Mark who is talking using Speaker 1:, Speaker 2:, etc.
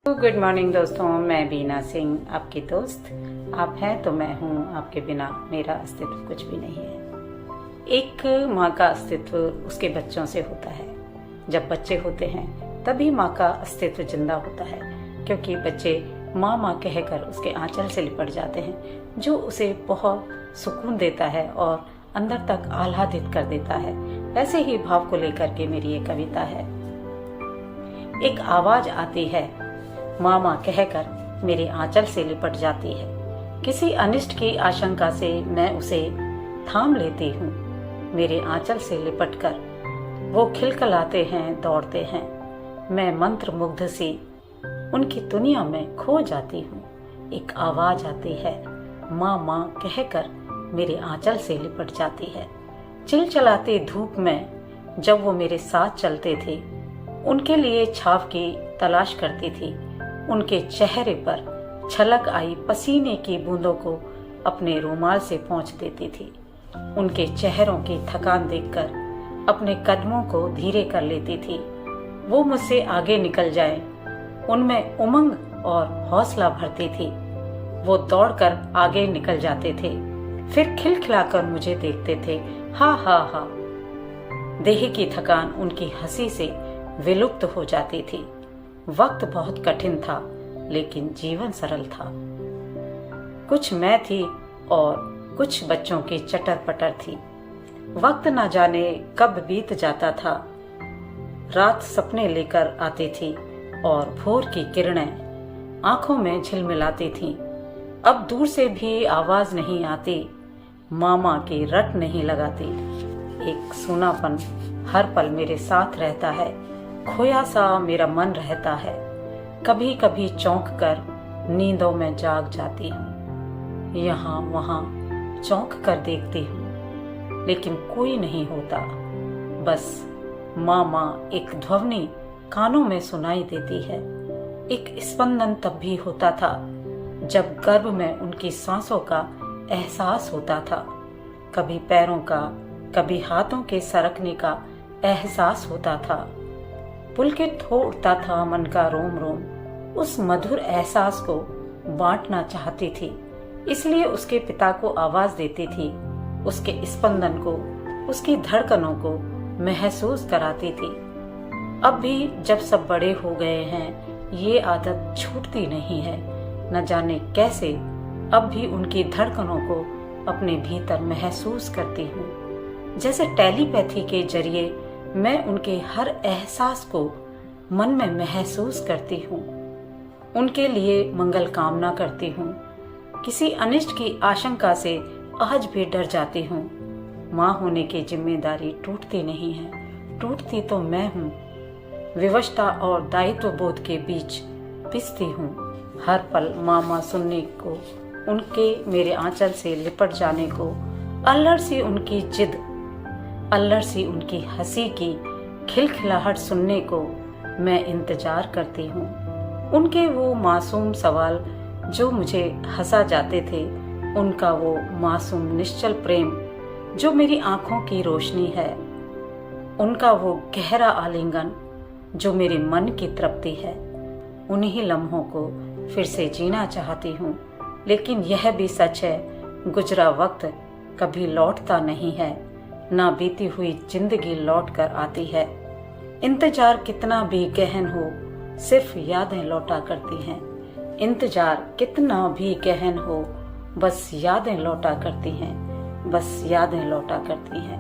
Speaker 1: Good morning दोस्तों, मैं बीना सिंह आपकी दोस्त। आप हैं तो मैं हूँ, आपके बिना मेरा अस्तित्व कुछ भी नहीं है। एक माँ का अस्तित्व उसके बच्चों से होता है। जब बच्चे होते हैं तभी माँ का अस्तित्व जिंदा होता है, क्योंकि बच्चे माँ माँ कहकर उसके आंचल से लिपट जाते हैं, जो उसे बहुत सुकून देता है और अंदर तक आह्लादित कर देता है। ऐसे ही भाव को लेकर के मेरी ये कविता है। एक आवाज आती है, माँ माँ कहकर मेरे आंचल से लिपट जाती है। किसी अनिष्ट की आशंका से मैं उसे थाम लेती हूँ। मेरे आंचल से लिपटकर वो खिलखिलाते हैं, दौड़ते हैं। मैं मंत्र मुग्ध सी उनकी दुनिया में खो जाती हूँ। एक आवाज आती है, माँ माँ कहकर मेरे आंचल से लिपट जाती है। चिलचिलाती धूप में जब वो मेरे साथ चलते थे, उनके लिए छाव की तलाश करती थी। उनके चेहरे पर छलक आई पसीने की बूंदों को अपने रुमाल से पोंछ देती थी। उनके चेहरों की थकान देखकर अपने कदमों को धीरे कर लेती थी। वो मुझसे आगे निकल जाए, उनमें उमंग और हौसला भरती थी। वो दौड़कर आगे निकल जाते थे, फिर खिलखिलाकर मुझे देखते थे। हा हा हा। देह की थकान उनकी हंसी से विलुप्त हो जाती थी। वक्त बहुत कठिन था, लेकिन जीवन सरल था। कुछ मैं थी और कुछ बच्चों की चटर पटर थी। वक्त न जाने कब बीत जाता था। रात सपने लेकर आती थी और भोर की किरणें आंखों में झिलमिलाती थीं। अब दूर से भी आवाज नहीं आती, मामा की रट नहीं लगाती। एक सूनापन हर पल मेरे साथ रहता है। खोया सा मेरा मन रहता है। कभी कभी चौंक कर नींदों में जाग जाती हूँ। यहाँ वहाँ चौंक कर देखती हूँ, लेकिन कोई नहीं होता। बस माँ माँ एक ध्वनि कानों में सुनाई देती है। एक स्पंदन तब भी होता था जब गर्भ में उनकी सांसों का एहसास होता था। कभी पैरों का, कभी हाथों के सरकने का एहसास होता था। पुलकित हो उठता था मन का रोम रोम। उस मधुर एहसास को बांटना चाहती थी, इसलिए उसके पिता को आवाज देती थी। उसके स्पंदन को, उसकी धड़कनों को महसूस कराती थी। अब भी जब सब बड़े हो गए हैं, ये आदत छूटती नहीं है। न जाने कैसे अब भी उनकी धड़कनों को अपने भीतर महसूस करती हूँ। जैसे टेलीपैथी के जरिए मैं उनके हर एहसास को मन में महसूस करती हूँ। उनके लिए मंगल कामना करती हूँ। किसी अनिष्ट की आशंका से आज भी डर जाती हूँ। माँ होने की जिम्मेदारी टूटती नहीं है, टूटती तो मैं हूँ। विवशता और दायित्व बोध के बीच पिसती हूँ। हर पल माँ माँ सुनने को, उनके मेरे आंचल से लिपट जाने को, अल्लड़ सी उनकी जिद, अल्लड़ सी उनकी हंसी की खिलखिलाहट सुनने को मैं इंतजार करती हूँ। उनके वो मासूम सवाल जो मुझे हंसा जाते थे, उनका वो मासूम निश्चल प्रेम जो मेरी आंखों की रोशनी है, उनका वो गहरा आलिंगन जो मेरे मन की तृप्ति है। उन्हीं लम्हों को फिर से जीना चाहती हूँ, लेकिन यह भी सच है, गुजरा वक्त कभी लौटता नहीं है, ना बीती हुई जिंदगी लौट कर आती है। इंतजार कितना भी गहन हो, सिर्फ यादें लौटा करती हैं। इंतजार कितना भी गहन हो, बस यादें लौटा करती हैं, बस यादें लौटा करती हैं।